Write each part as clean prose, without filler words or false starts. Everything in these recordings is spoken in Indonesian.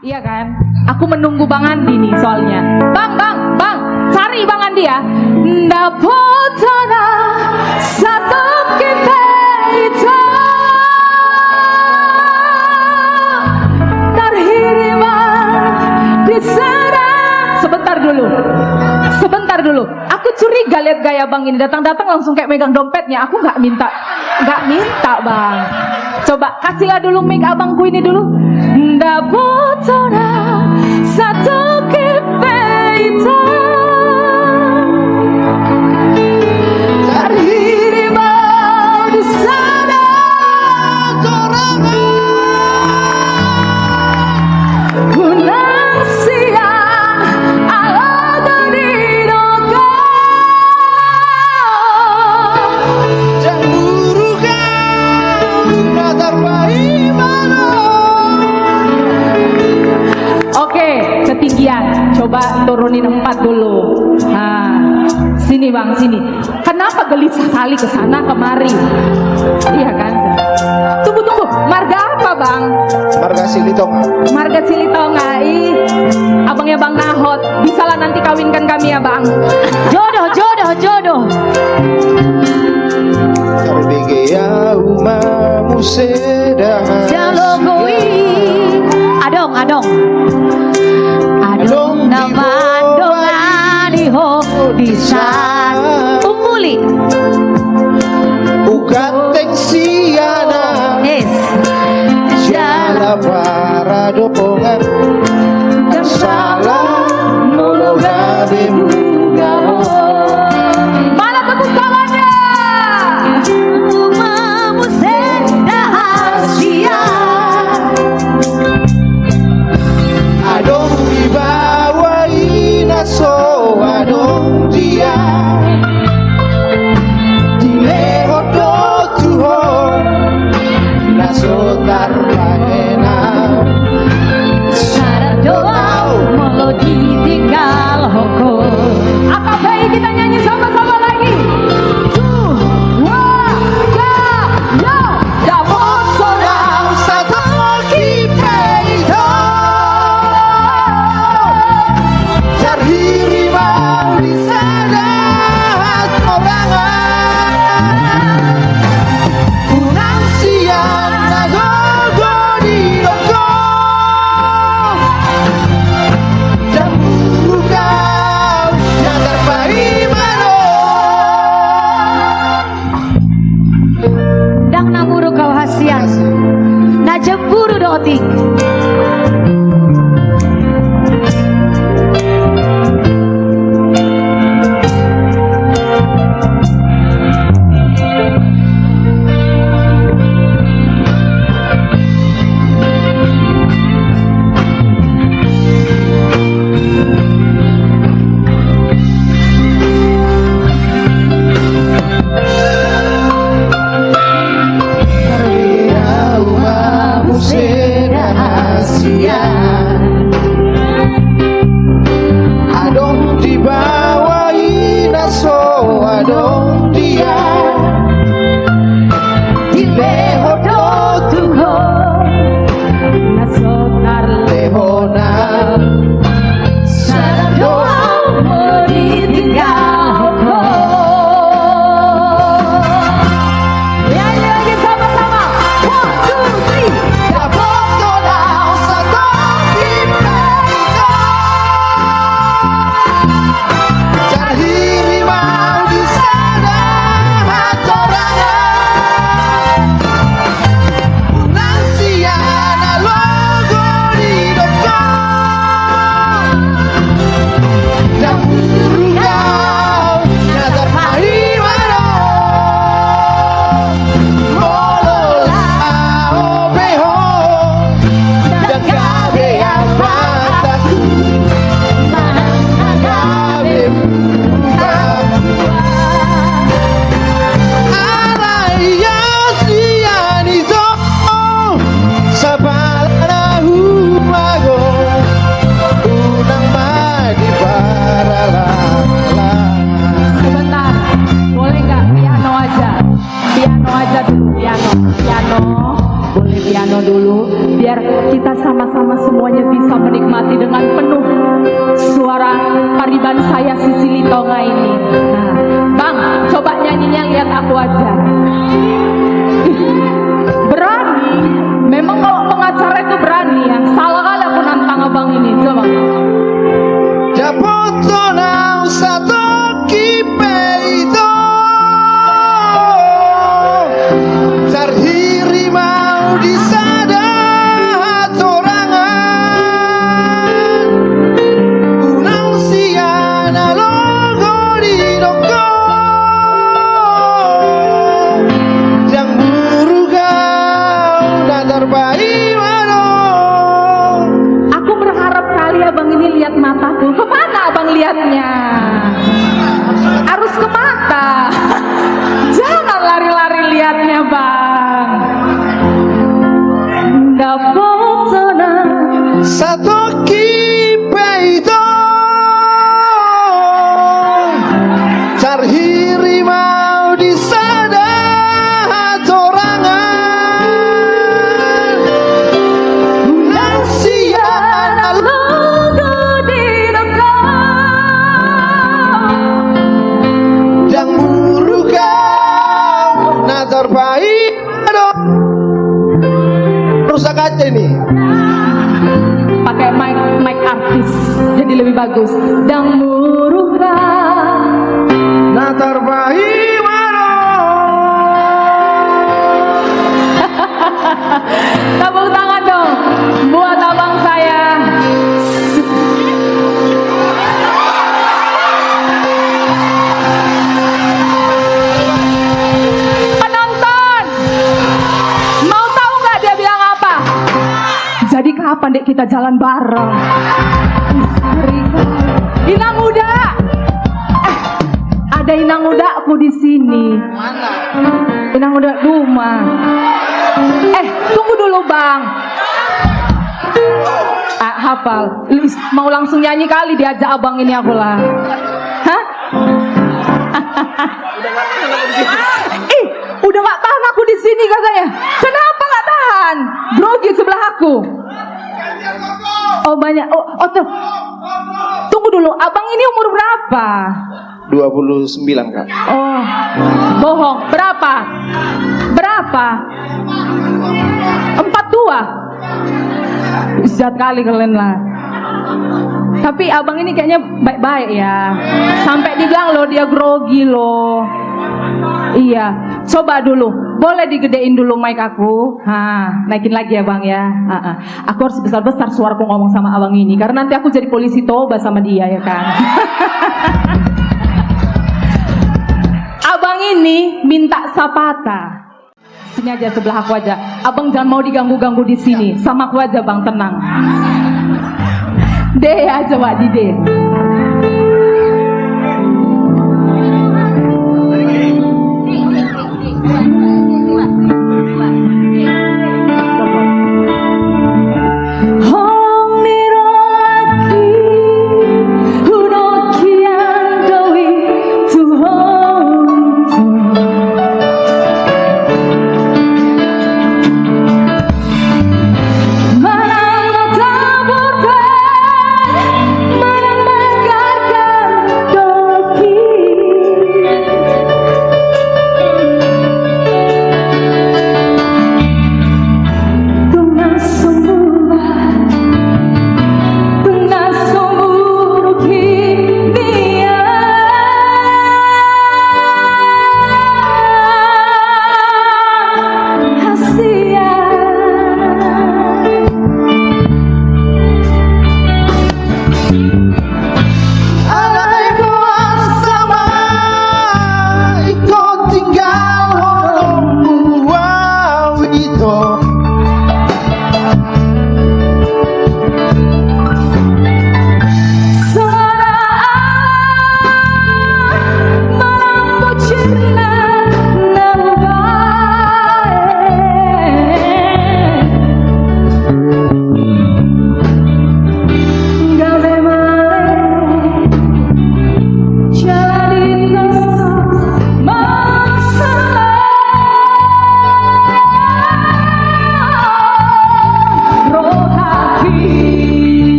Iya kan? Aku menunggu Bang Andi nih soalnya. Bang, cari Bang Andi ya. Ndapotana satu kita itu terhirima di sana. Sebentar dulu. Aku curiga lihat gaya Bang ini datang-datang langsung kayak megang dompetnya. Aku nggak minta Bang. Coba kasihlah dulu mic abangku ini dulu. Ndapotana satu kita itu terhirima di sana gunang siang ala diriku cemburu kau terbaik mana. Oke, ketinggian. Coba turunin 4 dulu. Nah, sini Bang, sini. Kenapa gelisah kali ke sana kemari? Iya kan? Tunggu. Marga apa Bang? Marga Silitonga. Marga Silitonga. Abangnya Bang Nahot. Bisalah nanti kawinkan kami ya Bang. Jodoh. Terbegea umamu sedang Jalogoi Adong nama dongani ho bisa umuli bukan tensiana jala para dokongan salah nologa bemuga. Mana tepuk tangannya? umamu sedahasia Adong dibawa inaso adong dia dilehodo tuho naso tarpaena syarat doa mau ditinggal hoko. Apa baik kita nyanyi sama-sama lagi? Dang namuru kau hasian na jemburu dotik. Umamu sedang main piano dulu, biar kita sama-sama semuanya bisa menikmati dengan penuh suara pariban saya Sisili Tonga ini. Nah, Bang, coba nyanyinya lihat aku aja. Ih, berani, memang kalau pengacara itu berani ya. Salah kali aku nantang abang ini, coba. Japotona usato kipeito Sarhiri mau disada torangan Unang siana logo di doko Yang burugau dan terbaik Aku berharap kali abang ini lihat mataku. Kemana abang lihatnya? Harus ke mata. Jangan lari-lari lihatnya, Bang. Dapotona Satu kipeito Sarhiri mau disada torangan Unang siana logo di yang burukau nah terbaik aduh rusak aja ini pakai mic artis jadi lebih bagus. Dan muruka nah terbaik tepuk tangan dong buat abang saya. Penonton mau tahu nggak dia bilang apa? Jadi kapan dek kita jalan bareng? Inang muda, ada inang muda aku di sini. mana Inang muda rumah. Tunggu dulu bang. Hafal. Lu mau langsung nyanyi kali diajak abang ini aku lah. Hah? Ih, udah nggak tahan aku di sini katanya. Kenapa nggak tahan? Grogi sebelah aku. Oh banyak. Oh tuh. Tunggu dulu. Abang ini umur berapa? 29 Kak Oh, bohong. Berapa? Berapa? 42. Jahat kali kalian lah. Tapi abang ini kayaknya baik-baik ya. Sampai dibilang loh dia grogi loh. Iya, coba dulu. Boleh digedein dulu mic aku. Naikin lagi ya bang ya. Aku harus besar-besar suaraku ngomong sama abang ini. Karena nanti aku jadi polisi toba sama dia ya kan. Abang ini minta sapata. Sini aja sebelah aku aja. Abang jangan mau diganggu-ganggu di sini. Sama aku aja bang, tenang. Deh aja Wak Dide. Manang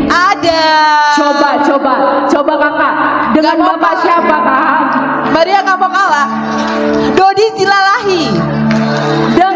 Ada. Coba kakak. Dengan Gak mau bapak kalah. siapa kak? Maria nggak mau kalah. Dodi Silalahi. Dengan